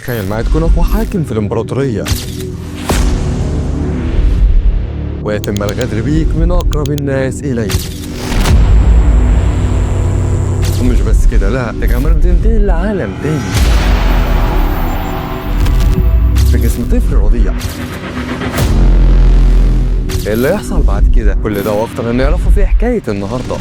تخيل معايا تكون أقوى حاكم في الإمبراطورية ويتم الغدر بيك من أقرب الناس إليك. ومش بس كده، لا، ده كمان بتنتقل لعالم تاني في جسم طفل رضيع. ايه اللي يحصل بعد كده؟ كل ده واكتر نعرفه في حكاية النهاردة.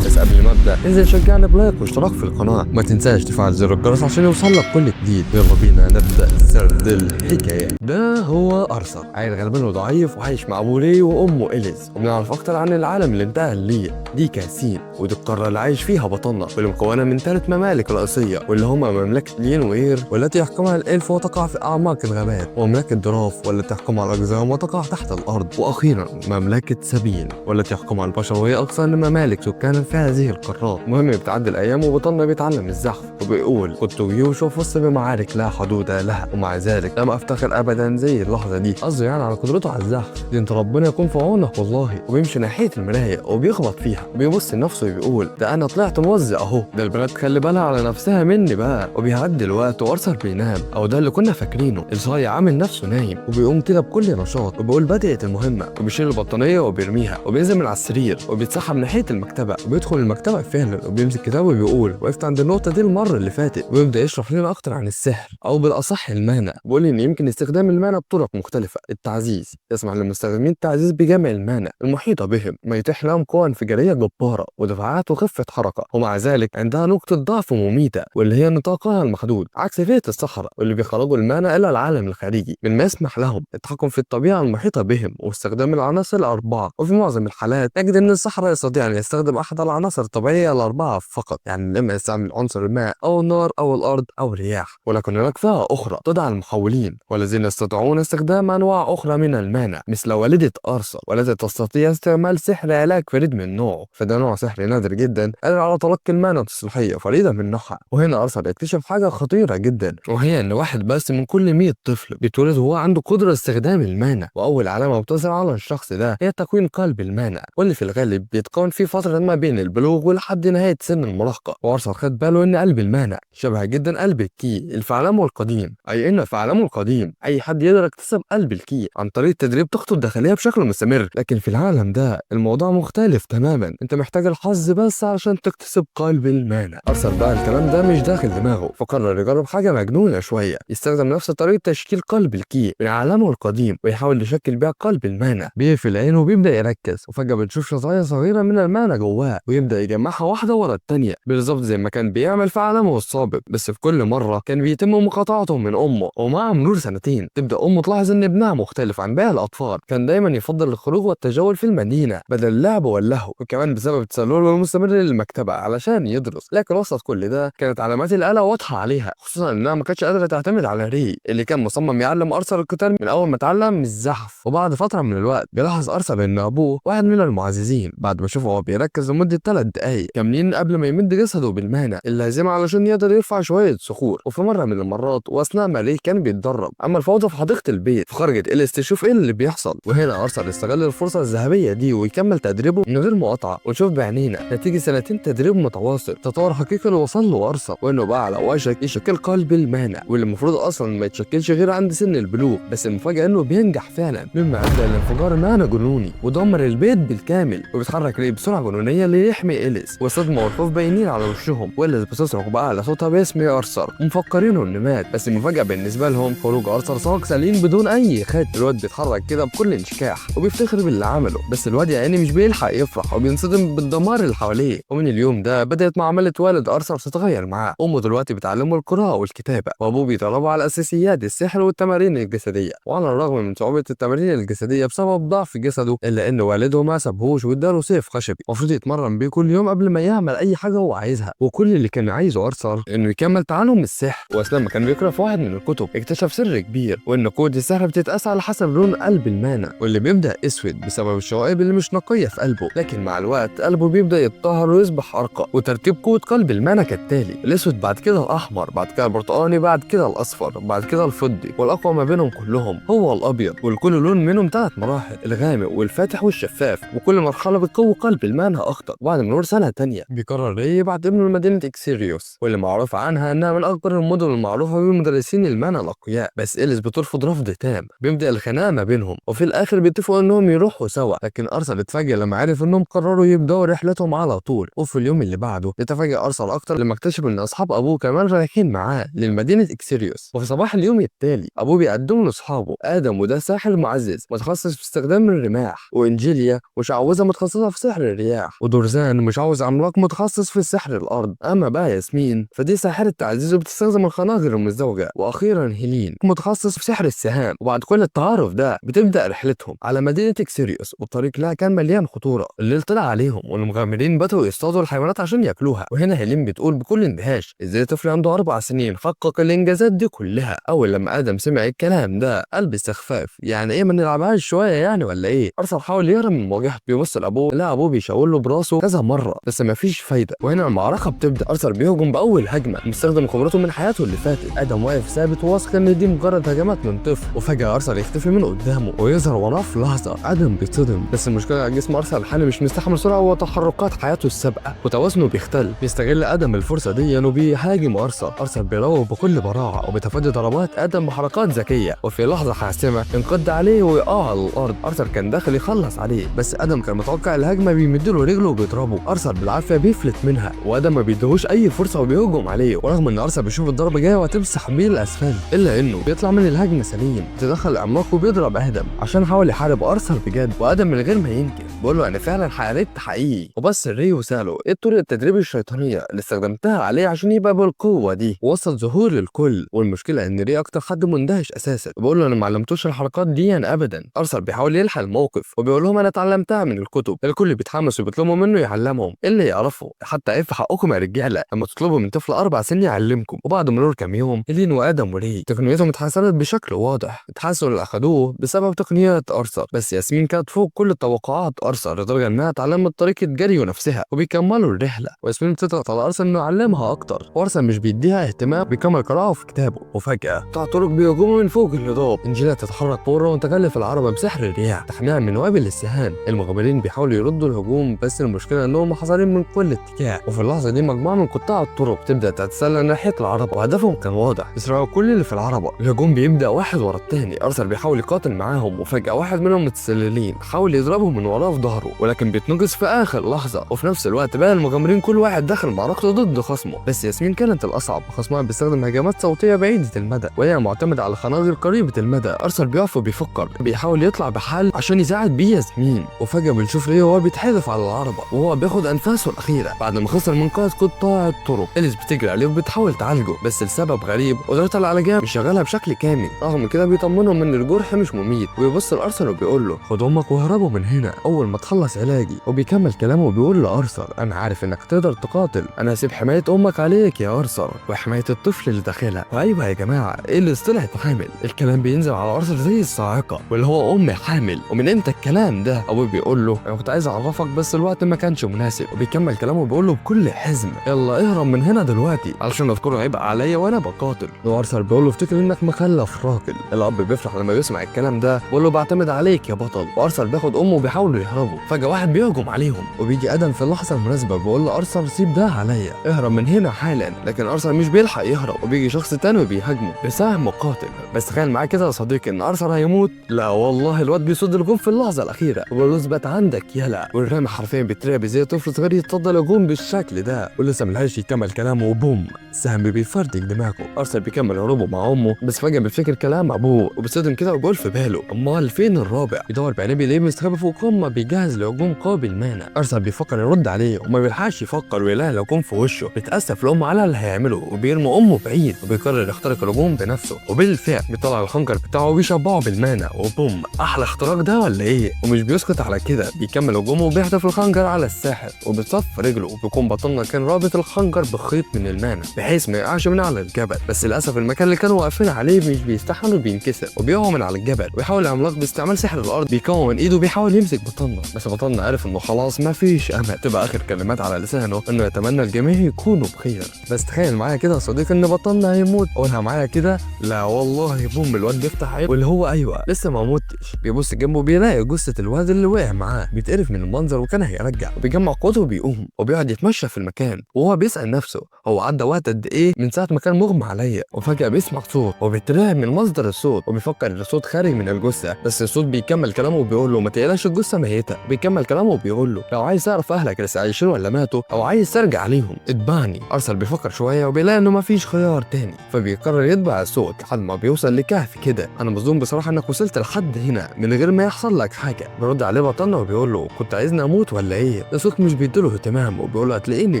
بس قبل ما ابدا انزل شجعني بلايك واشتراك في القناه، ما تنساش تفعل زر الجرس عشان يوصلك كل جديد. يلا بينا نبدا سرد الحكايه. ده هو ارثر، عيل غلبان وضعيف وعايش مع ابوه لي وامه إليز، وبنعرف اكتر عن العالم اللي انتقل ليه. دي كاسين، ودي القاره اللي عايش فيها بطلنا، واللي مكونه من 3 ممالك رئيسيه، واللي هما مملكه لينوير والتي يحكمها الالف وتقع في اعماق الغابات، ومملكه دراف والتي تحكمها الاقزام وتقع تحت الارض، واخيرا مملكه سابين والتي يحكمها البشر وهي اقصى ممالك سكان في هذه القارات. المهم بتعدي الايام وبطلنا بيتعلم الزحف، وبيقول كنت جيوش وفزت بمعارك لا حدود لها، ومع ذلك لم افتخر ابدا زي اللحظه دي. قصده يعني على قدرته على الزحف. دي انت ربنا يكون في عونك والله. وبيمشي ناحيه المرايه وبيخبط فيها، وبيبص لنفسه وبيقول ده انا طلعت موزع اهو، ده البنات خلي بالها على نفسها مني بقى. وبيعدي الوقت وارثر بينام، او ده اللي كنا فاكرينه. الصايع عامل نفسه نايم، وبيقوم كده بكل نشاط وبيقول بدأت المهمه، وبيشيل البطانيه وبيرميها، وبينزل من على السرير وبيتسحب ناحيه المكتبه، وبيدخل المكتبه فعلا وبيمسك كتاب وبيقول وقفت عند النقطه دي المره اللي فاتت، ويبدا يشرح لنا اكتر عن السحر، او بالاصح المانع. بيقول ان يمكن استخدام المانع بطرق مختلفه. التعزيز يسمح للمستخدمين التعزيز بجمع المانع المحيطه بهم، ما يتيح لهم قوه انفجاريه جباره ودفعات وخفه حركه، ومع ذلك عندها نقطه ضعف مميته واللي هي نطاقها المحدود، عكس فئه الصحراء واللي بيخرجوا المانع الى العالم الخارجي، مما يسمح لهم التحكم في الطبيعه المحيطه بهم واستخدام العناصر الاربعه. وفي معظم الحالات نجد ان الصحراء يستطيع ان يستخدم احد العناصر الطبيعيه الاربعه فقط، يعني لما يستعمل عنصر الماء او النار او الارض او الرياح. ولكن هناك فئه اخرى تدعى المحولين، والذين يستطيعون استخدام انواع اخرى من المانع، مثل والده ارثر والتي تستطيع استعمال سحر علاج فريد من نوعه. فده نوع سحر نادر جدا قادر على تلقي المانع تصليحيه فريده من نوعها. وهنا ارثر يكتشف حاجه خطيره جدا، وهي ان واحد بس من كل 100 طفل بيتولد وهو عنده قدره استخدام المانع. واول علامه بتظهر على الشخص ده هي تكوين قلب المانع، واللي في الغالب بيتكون في فتره ما بين البلوغ ولحد نهايه سن المراهقه. وارثر خد باله ان قلب المانع شبه جدا قلب الكي اللي في عالمه القديم، اي ان في عالمه القديم اي حد يقدر يكتسب قلب الكي عن طريق تدريب طاقته الداخليه بشكل مستمر. لكن في العالم ده الموضوع مختلف تماما، انت محتاج الحظ بس عشان تكتسب قلب المانع. ارثر بقى الكلام ده مش داخل دماغه، فقرر يجرب حاجه مجنونه شويه، يستخدم نفس طريقه تشكيل قلب الكي من عالمه القديم ويحاول يشكل بيها قلب المانع. بيقفل عينه وبيبدا يركز، وفجاه بنشوف شظايا صغيره من المانع جواه، ويبدا يجمعها واحده ورا الثانيه بالظبط زي ما كان بيعمل في عالمه السابق. بس في كل مره كان بيتم مقاطعته من امه. ومع مرور سنتين تبدا امه تلاحظ ان ابنها مختلف عن باقي الاطفال، كان دايما يفضل الخروج والتجول في المدينه بدل اللعب واللهو، وكمان بسبب تسلله المستمر للمكتبه علشان يدرس. لكن وسط كل ده كانت علامات القلق واضحه عليها، خصوصا انها ما كانتش قادره تعتمد على ري اللي كان مصمم يعلم ارثر القتال من اول ما اتعلم الزحف. وبعد فتره من الوقت بيلاحظ ارثر ان ابوه واحد من المعززين، بعد ما شافه هو بيركز لمده 3 دقائق كاملين قبل ما يمد جسده بالمانع اللازمه علشان يقدر يرفع شويه صخور. وفي مره من المرات واثناء ما ري كان بيتدرب عمل فوضى في حديقه البيت، فخرجت إليس تشوف ايه اللي بيحصل. وهنا ارثر استغل الفرصه الذهبيه دي ويكمل تدريبه من غير مقاطعه، ونشوف بعينينا نتيجه 2 سنين تدريب متواصل تطور حقيقي اللي وصل له ارثر، وانه بقى على وشك يشكل قلب المانع، واللي المفروض اصلا ما يتشكلش غير عند سن البلوغ. بس المفاجاه انه بينجح فعلا، مما ادى لانفجار مانع جنوني ودمر البيت بالكامل. وبيتحرك ري بسرعه جنونيه ليحمي إليس، والصدمه والخوف باينين على وشهم، وإليس بتصرخ بقى على صوتها باسم ارثر ومفكرينه انه مات. بس المفاجاه بالنسبه لهم خروج ارثر ساق سليم بدون اي خد. الواد بيتحرك كده بكل انشكاح وبيفتخر باللي عمله، بس الواد يعني مش بيلحق يفرح وبينصدم بالدمار اللي حواليه. ومن اليوم ده بدات معامله والد ارثر تتغير معاه. امه دلوقتي بتعلمه القراءه والكتابه، وابوه بيدربه على اساسيات السحر والتمارين الجسديه. وعلى الرغم من صعوبه التمارين الجسديه بسبب ضعف جسده، الا ان والده ما سابهوش واداله سيف خشبي المفروض يتمرن بيه كل يوم قبل ما يعمل اي حاجه هو عايزها. وكل اللي كان عايزه ارثر انه يكمل تعلم السحر. واثناء ما كان بيقرا في واحد من الكتب اكتشف سر كبير، وان قوه السحر بتتقاس على حسب لون قلب المانع، واللي بيبدا اسود بسبب الشوائب اللي مش نقيه في قلبه. لكن مع الوقت قلبه بيبدا يتطهر ويصبح ارقى. وترتيب قوه قلب المانع كالتالي: الاسود، بعد كده الاحمر، بعد كده البرتقاني، بعد كده الاصفر، بعد كده الفضي، والاقوى ما بينهم كلهم هو الابيض. والكل لون منهم 3 مراحل: الغامق والفاتح والشفاف، وكل مرحله بتقوي قلب المانع اكتر. بعد مرور 2 مرحلة تانية بيقرر يبعت ابنه لمدينة اكسيريوس واللي معروف عنها انها من اكبر المدن المعروفة بمدرسين المانا الاقوياء. بس إليس بترفض رفض تام، بيبدأ الخناقة ما بينهم وفي الاخر بيتفقوا انهم يروحوا سوا. لكن ارثر اتفاجئ لما عرف انهم قرروا يبدأوا رحلتهم على طول. وفي اليوم اللي بعده اتفاجئ ارثر اكتر لما اكتشف ان اصحاب ابوه كمان رايحين معاه لمدينة اكسيريوس. وفي صباح اليوم التالي ابوه بيقدم لاصحابه ادم وده ساحر معزز متخصص في استخدام الرماح، وانجيليا مشعوذة متخصصة في سحر الرياح، ودورزان مشعوذ عملاق متخصص في سحر الارض. اما بقى ياسمين فدي ساحرة تعزيز وبتستخدم الخناجر المزدوجة. واخيرا هيلين متخصص في سحر السهام. وبعد كل التعارف ده بتبدا رحلتهم على مدينة اكسيريوس، والطريق لها كان مليان خطورة. الليل طلع عليهم والمغامرين بدأوا يصطادوا الحيوانات عشان ياكلوها. وهنا هيلين بتقول بكل اندهاش ازاي طفل عنده 4 سنين حقق الانجازات دي كلها. اول لما ادم سمع الكلام ده قلب استخفاف، يعني ايه ما نلعبهاش شويه يعني ولا ايه؟ ارثر حاول يهرب من مواجهته، بيبص لابوه لا ابوه بيشاور له براسه كذا مره بس مفيش فايده. وهنا المعركه بتبدا. ارثر بيهجم باول هجمه مستخدم خبرته من حياته اللي فاتت. ادم واقف ثابت وواثق ان دي مجرد هجمات من طفل، وفجاه ارثر يختفي من قدامه ويظهر وراه في لحظه. ادم بيتصدم، بس المشكله جسم ارثر الحالي مش مستحمل سرعه وتحركات حياته السابقه وتوازنه بيختل. بيستغل ادم الفرصه دي وبيهاجم ارثر. ارثر بيراوغ بكل براعه وبيتفادى ضربات ادم بحركات ذكيه، وفي لحظه حاسمه انقض عليه ويقع على الارض. ارثر كان داخل يخلص عليه بس ادم كان متوقع الهجمه، بيمدله رجله وبيضربه. ارثر بالعافيه بيفلت منها وادم ما بيديهوش اي فرصه وبيهجم عليه. ورغم ان ارثر بيشوف الضربه جايه وهتمسح بيه الاسفل الا انه بيطلع من الهجمه سليم. تدخل العملاق وبيضرب ادم عشان حاول يحارب ارثر بجد، وادم من غير ما ينكر بيقول له انا فعلا حاربت حقيقي. وبس ريو ساله ايه طرق التدريب الشيطانيه اللي استخدمتها عليه عشان يبقى بالقوه دي. وصل ظهور للكل، والمشكله ان ري اكتر حد مندهش اساسا وبيقول له انا ما علمتوش الحركات دي ابدا. ارثر بيحاول يلحق الموقف وبيقول لهم انا اتعلمتها من الكتب. الكل بيتحمس وبيطلبوا منه يعلمهم اللي يعرفوا. حتى ايه في حقكم يا رجاله لما تطلبوا من طفل 4 سنين يعلمكم؟ وبعد مرور كام يوم هيلين وادم وري تقنيتهم اتحسنت بشكل واضح. التحسن اللي اخدوه بسبب تقنيات ارثر. بس ياسمين كانت فوق كل توقعات ارثر لدرجه انها اتعلمت طريقه جري نفسها وبيكملوا الرحله. وياسمين بتضغط على ارثر انه يعلمها اكتر، وارثر مش بيديها اهتمام بيكمل قراءه في كتابه. وفجاه قطاع طرق بيهجموا من فوق الهضاب. انجيلا تتحرك فورا وتغلف العربه بسحر الرياح تحميها من وابل السهام. المغامرين بيحاولوا يردوا الهجوم بس المشكله انهم محاصرين من كل اتجاه. وفي اللحظه دي مجموعه من قطاع الطرق تبدا تتسلل ناحيه العربه وهدفهم كان واضح، يسرقوا كل اللي في العربه. الهجوم بيبدا واحد ورا الثاني. ارثر بيحاول يقاتل معاهم وفجاه واحد منهم متسللين حاول يضربه من وراه في ظهره ولكن بيتنقص في اخر لحظه. وفي نفس الوقت بقى المغامرين كل واحد داخل معركته ضد خصمه. بس ياسمين كانت الاصعب. خصمها بيستخدم هجمات صوتيه بعيده المدى وهي معتمده على خناجر قريبه المدى. ارثر بيقف وبيفكر، بيحاول يطلع بحل عشان يساعد بيه ياسمين. وفجاه بنشوف ريو وهو بيتحدف على العربه وهو بياخد انفاسه الاخيره بعد ما خسر من قائد قطاع الطرق. إليس بتجري عليه وبتحاول تعالجه بس لسبب غريب قدرتها العلاجيه مش شغاله بشكل كامل. رغم كده بيطمنهم ان الجرح مش مميت وبيبص لارثر وبيقول له خد امك واهربوا من هنا اول ما تخلص علاجي. وبيكمل كلامه وبيقول لارثر انا عارف انك تقدر تقاتل، انا هسيب حمايه امك عليك يا ارثر وحمايه الطفل اللي داخلها. وايوه يا جماعه إليس طلعت حامل. الكلام بينزل على ارثر زي الصاعقه واللي هو ام حامل. ومن امتى الكلام ده؟ ابوي بيقول له انا كنت عايز اعرفك بس الوقت ما كانش مناسب. وبيكمل كلامه وبيقول له بكل حزم يلا اهرب من هنا دلوقتي علشان اذكره هيبقى عليا وانا بقاتل. وارثر بيقول له افتكر انك مخلف راجل. الاب بيفرح لما بيسمع الكلام ده بيقول له بعتمد عليك يا بطل. وارثر بياخد امه وبيحاولوا يهربوا. فجاه واحد بيهجم عليهم وبيجي ادم في اللحظه المناسبه بيقول له ارثر سيب ده عليا اهرب من هنا حالا. لكن ارثر مش بيلحق يهرب وبيجي شخص تاني وبيهاجمه بسهم مقاتل. بس تخيل معايا كده يا صديقي ان ارثر هيموت؟ لا والله الواد بيصد الهجوم في اللحظه الاخيره وبيقول له اثبت عندك يلا. والرامي حرفيا بيترعب زي طفل صغير يتصدى الهجوم بالشكل ده ولسه ملحقش يكمل كلامه وبوم السهم بيفردك دماغه. ارثر بيكمل هروبه مع امه بس فجاه بيفتكر كلام ابوه وبيتصدم كده وبيقول في باله امال فين الرابع؟ بيدور بعينيه بيلاقيه مستخبي فوق قمه بيجهز لهجوم قوي بالمانا. ارثر بيفكر يرد عليه وما بيلحقش يفكر ويلاقي الهجوم في وشه. بيتاسف لامه على اللي هيعمله وبيرمي امه بعيد وبيقرر يخترق الهجوم بنفسه. وبالفعل بيطلع الخنجر بتاعه وبيشبعه بالمانا وبوم احلى اختراق ده ولا ايه؟ ومش بيسكت على كده بيكمل هجومه وبيهدف الخنجر على الساحر وبتصف رجله. وبيكون بطلنا كان رابط الخنجر بخيط من المانا بحيث ما يقعش من على الجبل. بس للاسف المكان اللي كانوا واقفين عليه مش بيستحمل وبينكسر وبيقعوا من على الجبل. ويحاول العملاق باستعمال سحر الارض بيكون من ايده وبيحاول يمسك بطلنا بس بطلنا عارف انه خلاص ما فيش امل. تبقى اخر كلمات على لسانه انه يتمنى الجميع يكونوا بخير. بس تخيل معايا كده يا صديقي ان بطلنا هيموت. قولها معايا كده لا والله بوم الواد بيفتح عينه واللي هو ايوه لسه ما متش. بيبص جنبه بيلاقي جثه الواد اللي وقع معاه. بيتقرف من المنظر وكان هيرجع وبيجمع اوتو بيقوم وبيقعد يتمشى في المكان وهو بيسأل نفسه هو عدى وقت قد ايه من ساعة ما كان مغمى عليا، وفجأة بيسمع صوت وبيترعب من مصدر الصوت وبيفكر ان الصوت خارج من الجثة، بس الصوت بيكمل كلامه وبيقول له ما تقلقش الجثة ميتة. بيكمل كلامه وبيقول له لو عايز تعرف اهلك لسه عايشين ولا ماتوا او عايز ترجع عليهم اتبعني. ارثر بيفكر شوية وبيلاقي انه مفيش خيار تاني، فبيقرر يتبع الصوت لحد ما بيوصل لكهف كده. انا مصدوم بصراحة انك وصلت لحد هنا من غير ما يحصل لك حاجة. بيرد عليه بطلنا وبيقول له كنت عايزني اموت ولا ايه؟ الصوت مش بيديله اهتمام وبيقول له هتلاقيني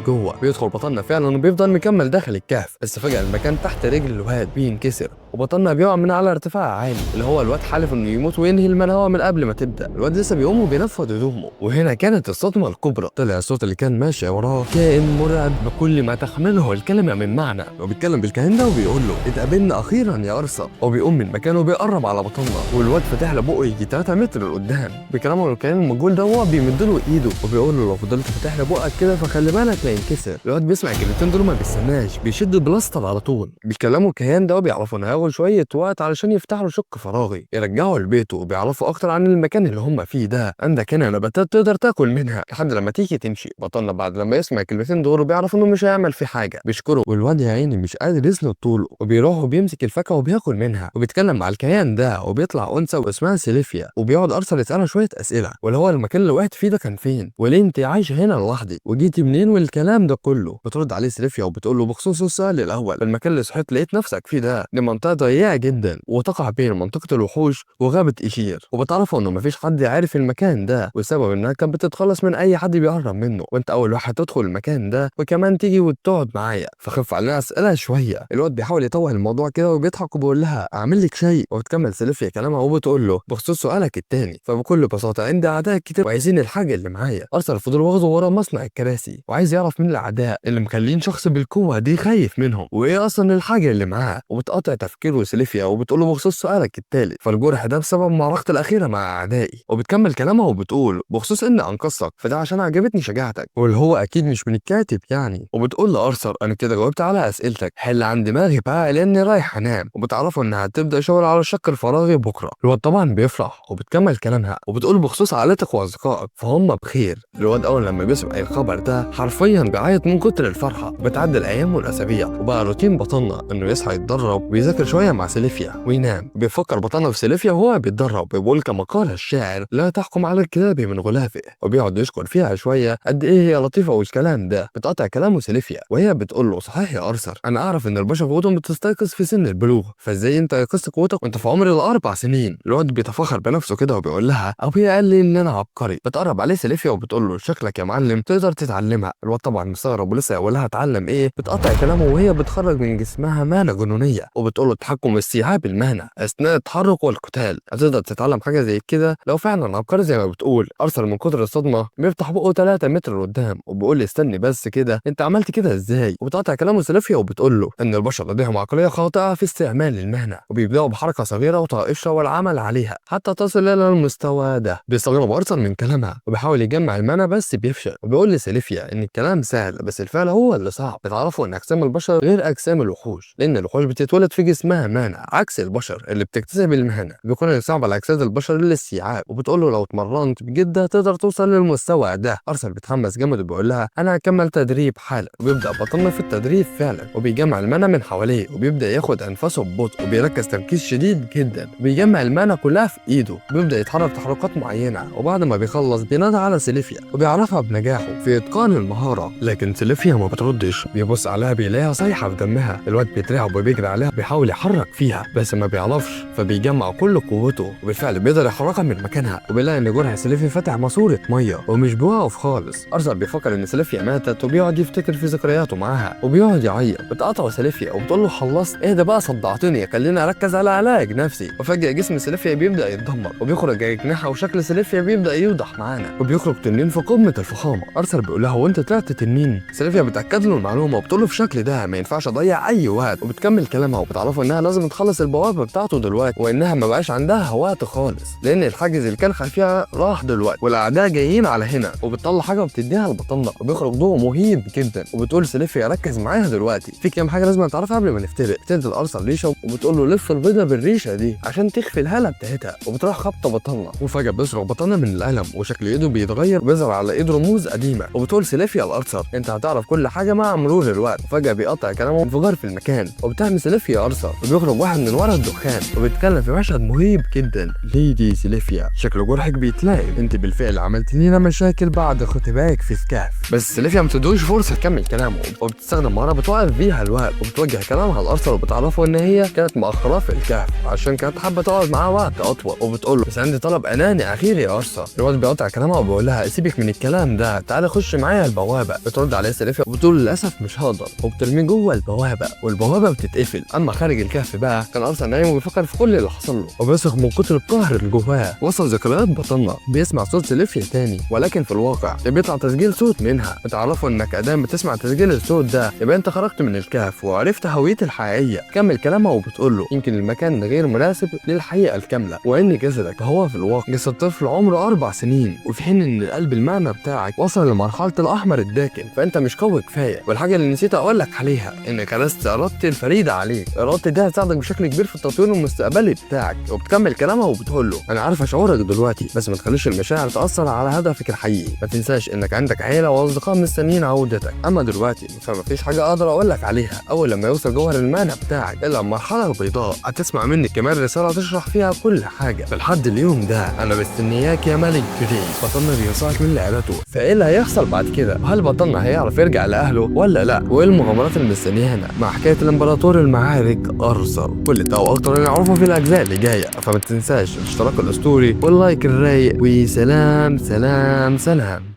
جوه. بيدخل بطلنا فعلا وبيفضل مكمل داخل الكهف، بس فجأة المكان تحت رجل الواد بينكسر وبطلنا بيقع من على ارتفاع عالي، اللي هو الواد حالف انه يموت وينهي المنهوة من قبل ما تبدا. الواد لسه بيقوم وبينفض هدومه، وهنا كانت الصدمه الكبرى. طلع الصوت اللي كان ماشي وراه كائن مرعب بكل ما تحمله الكلمه من معنى، وبيتكلم بالكائن ده وبيقول له اتقابلنا اخيرا يا ارثر. وبيقوم من مكانه وبيقرب على بطلنا، والواد فاتح له بقه يجي 3 متر لقدام. بكلامه الكائن المجهول ده هو بيمد له ايده وبيقول له لو فضلت فاتح له بقك كده فخلي بالك لا ينكسر. الواد بيسمع الكلمتين دول ما بيستناش، بيشد البلاستر على طول. بيكلموا الكيان ده وبيعرفوا ان هياخد شويه وقت علشان يفتح له شق فراغي يرجعه لبيته، وبيعرفوا اكتر عن المكان اللي هم فيه ده. عندك هنا نباتات تقدر تاكل منها لحد لما تيجي تمشي. بطلنا بعد لما يسمع الكلمتين دول وبيعرف انه مش هيعمل فيه حاجه بيشكره، والواد يا عيني مش قادر يسند طوله وبيروح وبيمسك الفاكهه وبياكل منها. وبيتكلم مع الكيان ده وبيطلع انثى واسمها سيليفيا، وبيقعد ارثر يسالها شويه اسئله، واللي هو المكان اللي وقعت فيه ده كان فين، وليه انت عايشه هنا لوحدك، وجيتي منين، والكلام ده كله. بترد عليه سيليفيا وبتقول له بخصوص السؤال الاول، المكان اللي صحيت لقيت نفسك فيه ده دي منطقه ضيقه جدا وتقع بين منطقه الوحوش وغابه إيشير، وبتعرفوا انه مفيش حد عارف المكان ده، والسبب انها كانت بتتخلص من اي حد بيقرب منه، وانت اول واحد تدخل المكان ده وكمان تيجي وتقعد معايا، فخف علينا اسئله شويه. الواد بيحاول يطول الموضوع كده وبيضحك وبيقول لها اعمل لك شيء، وبتكمل سيليفيا كلامها وبتقول له بخصوص سؤالك التاني فبكل بساطه عندي اعداء كتير وعايزين الحاجه اللي معايا. ارثر فضل واخده ورا مصنع الكراسي وعايز يعرف مين الاعداء اللي مخلين شخص بالقوه دي خايف منهم وايه اصلا الحاجه اللي معاه، وبتقاطع تفكيره سيليفيا وبتقول له بخصوص سؤالك التالت فالجرح ده بسبب معركتي الاخيره مع اعدائي. وبتكمل كلامها وبتقول بخصوص اني انقذتك فده عشان عجبتني شجاعتك، واللي هو اكيد مش من الكاتب يعني. وبتقول لارثر انا كده جاوبت على اسئلتك، حل عن دماغي بقى لاني رايح انام. وبتعرفه انها هتبدا شغل على الشق الفراغي بكره. الواد طبعا بيفرح وبتكمل كلامها وبتقول بخصوص عائلتك واصدقائك فهم بخير. الواد اول لما بيسمع الخبر ده حرفيا بيعيط من كتر الفرحه. بتعدي الايام والاسابيع وبقى روتين بطلنا انه يصحى يتدرب ويذاكر شويه مع سيليفيا وينام. بيفكر بطلنا في سيليفيا وهو بيتدرب، بيقول كما قال الشاعر لا تحكم على الكلاب من غلافه، وبيقعد يشكر فيها شويه قد ايه هي لطيفه والكلام ده. بتقطع كلامه سيليفيا وهي بتقول له صحيح يا ارثر انا اعرف ان البشر قوتهم بتستيقظ في سن البلوغ، فازاي انت يقظت قوتك وانت في عمر ال4 سنين؟ الواد بيتفخر بنفسه كده وبيقول لها ابويا قال لي ان انا عبقري. بتقرب عليه سيليفيا وبتقول له شكلك يا معلم تقدر تتعلمها. الواد طبعا مستغرب ولسه يقولها اتعلم ايه. بتقطع كلامه وهي بتخرج من جسمها مانع جنونيه وبتقول له التحكم واستيعاب المانع اثناء التحرك والقتال. هتقدر تتعلم حاجه زي كده لو فعلا عبقري زي ما بتقول. ارثر من كتر الصدمه بيفتح بقه 3 متر لقدام وبيقول لي استني بس كده انت عملت كده ازاي؟ وبتقطع كلامه سيليفيا وبتقول له ان البشر لديهم عقليه خاطئه في استعمال المهنه، وبيبداوا بحركه صغيره وطائشه والعمل عليها حتى تصل الى المستوى ده. بيستغرب ارثر من كلامها وبيحاول يجمع المعنى بس بيفشل، وبيقول لسيليفيا ان الكلام سهل بس الفعل هو اللي صعب. بتعرفوا ان اجسام البشر غير اجسام الوحوش لان الوحوش بتتولد في جسمها مانع عكس البشر اللي بتكتسب المهنه. بيكون صعب على اجساد البشر الاستيعاب، وبتقول له لو اتمرنت بجد هتقدر توصل للمستوى ده. ارثر بيتحمس جامد وبيقول لها انا هكمل تدريب حالا. وبيبدا بطلنا في التدريب فعلا وبيجمع المانا من حواليه وبيبدا ياخد انفاسه ببطء وبيركز تركيز شديد جدا. بيجمع المانا كلها في ايده وبيبدا يتحرك تحركات معينه، وبعد ما بيخلص بينادى على سيليفيا وبيعرفها بنجاحه في اتقان المهاره، لكن سيليفيا ما بتردش. بيبص عليها بيلاقيها صايحه في دمها. الواد بيترعب وبيجري عليها بيحاول يحرك فيها بس ما بيعرفش، فبيجمع كل قوته وبالفعل بيقدر يحركها من مكانها. وبيلاقي ان جرح سيليفيا فاتح ماسوره ميه ومش بيوقف خالص. ارثر بيفكر ان سيليفيا ماتت وبيقعد يفتكر في ذكرياته معاها وبيقعد يعيط. بتقطع سيليفيا وبتقول له خلصت ايه ده بقى صدعتني خليني اركز على علاج نفسي. وفجاه جسم سيليفيا بيبدا يتدمر وبيخرج اجنحه وشكل سيليفيا بيبدا يوضح معانا وبيخرج تنين في قمه الفخامه. ارثر بيقول لها هو انت طلعت تنين؟ سيليفيا بتاكد له المعلومه وبتقول له في الشكل ده ما ينفعش اضيع اي وقت. وبتكمل كلامها وبتعرفه ان انها لازم تخلص البوابه بتاعته دلوقتي، وانها ما بقاش عندها وقت خالص لان الحاجز اللي كان خافيها راح دلوقتي والاعداء جايين على هنا. وبتطلع حاجه وبتديها لبطلنا وبيخرج ضوء مهيب جدا، وبتقول سيليفيا ركز معاها دلوقتي في كام حاجه لازم تعرفها قبل ما نفترق. بتنزل ارثر ريشه وبتقول له لف البيضه بالريشه دي عشان تخفي الهاله بتاعتها، وبتروح خبطه بطلنا وفجاه بيصرخ بطلنا من الالم وشكل ايده بيتغير وبيظهر على ايد رموز قديمه. وبتقول سيليفيا لارثر انت هتعرف كل حاجه مع مرور الوقت. وفجاه بيقطع كلامه انفجار في المكان، وبتعمل سيليفيا ارثر وبيخرج واحد من ورا الدخان وبيتكلم في مشهد مهيب جدا. ليدي سيليفيا شكل جرحك بيتلائم، انت بالفعل عملت لينا مشاكل بعد اختبائك في الكهف. بس سيليفيا ما بتدوش فرصه تكمل كلامه، وبتستخدم مهاره بتوقف بيها الوقت وبتوجه كلامها لارثر وبتعرفه ان هي كانت مأخراه في الكهف عشان كانت حابه تقعد معاه وقت اطول. وبتقول له بس عندي طلب اناني اخير يا ارثر. الواد بيقطع كلامها وبيقول لها سيبك من الكلام ده، تعالى خش معايا البوابه. بترد عليها سيليفيا وبتقول للاسف مش هقدر، وبترميه جوه البوابه والبوابه بتتقفل. اما خارج الكهف بقى كان ارثر نايم وبيفكر في كل اللي حصل له وبيصرخ من كتر القهر اللي جواه. وصل ذكريات بطلنا بيسمع صوت سيليفيا تاني، ولكن في الواقع بيطلع تسجيل صوت منها. بتعرفوا انك ادام بتسمع تسجيل الصوت ده يبقى انت خرجت من الكهف وعرفت هويتي الحقيقيه. كمل كلامها وبتقول له يمكن المكان غير مناسب للحقيقه الكامله، وان جسدك هو في الواقع جسد طفل عمره 4 سنين، وفي حين ان القلب المعنى بتاعك وصل لمرحله الاحمر الداكن، فانت مش قوي كفايه. والحاجه اللي نسيت اقول لك عليها انك غرست ارادتي الفريده عليك. ارادتي دي هتساعدك بشكل كبير في التطوير المستقبلي بتاعك. وبتكمل كلامها وبتقول له انا عارفه شعورك دلوقتي بس ما تخليش المشاعر تاثر على هدفك الحقيقي. ما تنساش انك عندك عيله واصدقاء مستنيين عودتك. اما دلوقتي فما فيش حاجه اقدر اقول لك عليها اول لما يوصل جوهر المعنى بتاعك الا المرحله البيضاء. هتسمع مني كمان رساله تشرح فيها كل حاجه. فلحد اليوم ده انا مستنياك يا ملك جري. بطلنا بينصحك من لعبته، فايه اللي هيحصل بعد كده؟ وهل بطلنا هيعرف يرجع لاهله ولا لا؟ وايه المغامرات اللي مستنيانا مع حكايه الامبراطور المعارك ارثر؟ كل ده واكتر نعرفه في الاجزاء اللي جايه. فما تنساش الاشتراك الاسطوري واللايك الرايق، وسلام سلام سلام.